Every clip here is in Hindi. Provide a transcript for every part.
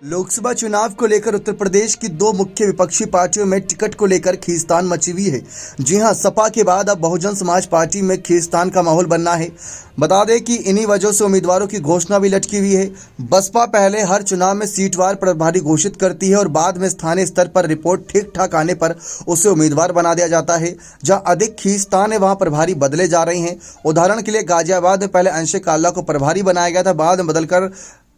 लोकसभा चुनाव को लेकर उत्तर प्रदेश की दो मुख्य विपक्षी पार्टियों में टिकट को लेकर खींचतान मची हुई है। जी हां, सपा के बाद अब बहुजन समाज पार्टी में खींचतान का माहौल बनना है। बता दें कि इन्हीं वजहों से उम्मीदवारों की घोषणा भी लटकी हुई है। बसपा पहले हर चुनाव में सीटवार प्रभारी घोषित करती है और बाद में स्थानीय स्तर पर रिपोर्ट ठीक ठाक आने पर उसे उम्मीदवार बना दिया जाता है। जहां अधिक खींचतान है वहां प्रभारी बदले जा रहे हैं। उदाहरण के लिए गाजियाबाद में पहले अंशे काला को प्रभारी बनाया गया था, बाद में बदलकर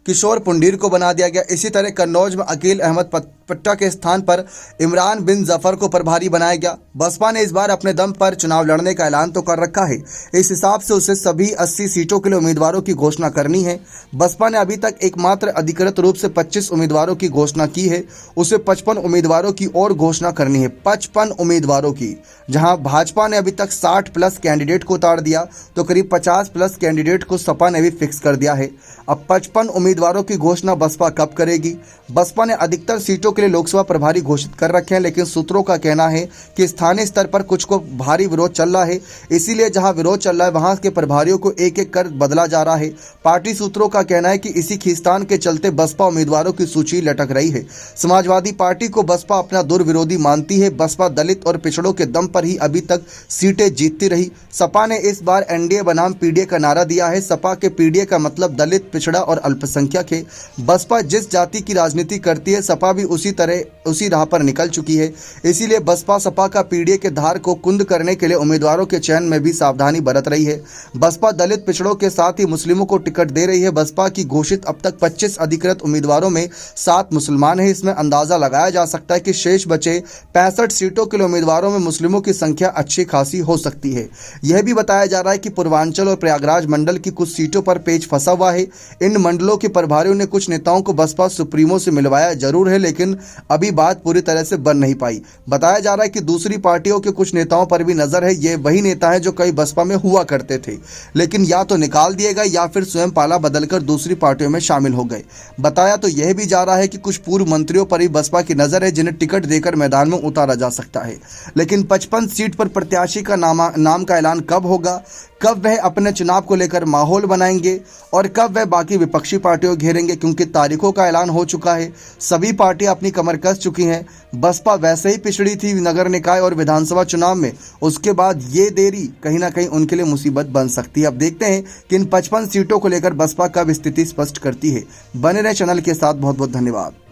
किशोर पुंडीर को बना दिया गया। इसी तरह कन्नौज में अकील अहमद पट्टा के स्थान पर इमरान बिन जफर को प्रभारी बनाया गया। बसपा ने इस बार अपने दम पर चुनाव लड़ने का ऐलान तो कर रखा है। इस हिसाब से उसे सभी 80 सीटों के लिए उम्मीदवारों की घोषणा करनी है। बसपा ने अभी तक एकमात्र अधिकृत रूप से 25 उम्मीदवारों की घोषणा की है। उसे 55 उम्मीदवारों की और घोषणा करनी है, 55 उम्मीदवारों की। जहां भाजपा ने अभी तक 60 प्लस कैंडिडेट को उतार दिया तो करीब 50 प्लस कैंडिडेट को सपा ने भी फिक्स कर दिया है। अब 55 उम्मीदवारों की घोषणा बसपा कब करेगी? बसपा ने अधिकतर सीटों के लिए लोकसभा प्रभारी घोषित कर रखे हैं, लेकिन सूत्रों का कहना है कि स्थानीय स्तर पर कुछ को भारी विरोध चल रहा है। इसीलिए जहां विरोध चल रहा है वहां के प्रभारियों को एक एक कर बदला जा रहा है। पार्टी सूत्रों का कहना है कि इसी खींचतान के चलते बसपा उम्मीदवारों की सूची लटक रही है। समाजवादी पार्टी को बसपा अपना दुर्विरोधी मानती है। बसपा दलित और पिछड़ों के दम पर ही अभी तक सीटें जीतती रही। सपा ने इस बार एनडीए बनाम पीडीए का नारा दिया है। सपा के पीडीए का मतलब दलित, पिछड़ा और अल्पसंख्यक है। बसपा जिस जाति की राजनीति करती है, सपा भी उसी राह पर निकल चुकी है। इसीलिए बसपा सपा का पीडीए के धार को कुंद करने के लिए उम्मीदवारों के चयन में भी सावधानी बरत रही है। बसपा दलित, पिछड़ों के साथ ही मुस्लिमों को टिकट दे रही है। बसपा की घोषित अब तक 25 अधिकृत उम्मीदवारों में 7 मुसलमान हैं। इसमें अंदाजा लगाया जा सकता है कि शेष बचे 65 सीटों के लिए उम्मीदवारों में मुस्लिमों की संख्या अच्छी खासी हो सकती है। यह भी बताया जा रहा है कि पूर्वांचल और प्रयागराज मंडल की कुछ सीटों पर पेच फंसा हुआ है। इन मंडलों के प्रभारियों ने कुछ नेताओं को बसपा सुप्रीमो से मिलवाया जरूर है, लेकिन अभी बात पूरी तरह से बन नहीं पाई। बताया जा रहा है कि दूसरी पार्टियों के कुछ नेताओं पर भी नजर है। ये वही नेता हैं जो कई बसपा में हुआ करते थे, लेकिन या तो निकाल दिए गए या फिर स्वयं पाला बदलकर दूसरी पार्टियों में शामिल हो गए। बताया तो यह भी जा रहा है कि कुछ पूर्व मंत्रियों पर भी बसपा की नजर है, जिन्हें टिकट देकर मैदान में उतारा जा सकता है। लेकिन 55 सीट पर प्रत्याशी का नाम का ऐलान कब होगा, कब वह अपने चुनाव को लेकर माहौल बनाएंगे और कब वह बाकी विपक्षी पार्टियों घेरेंगे, क्योंकि तारीखों का ऐलान हो चुका है। सभी पार्टियां अपनी कमर कस चुकी हैं। बसपा वैसे ही पिछड़ी थी नगर निकाय और विधानसभा चुनाव में। उसके बाद ये देरी कहीं ना कहीं उनके लिए मुसीबत बन सकती है। अब देखते हैं कि इन 55 सीटों को लेकर बसपा कब स्थिति स्पष्ट करती है। बने रहे चैनल के साथ। बहुत बहुत धन्यवाद।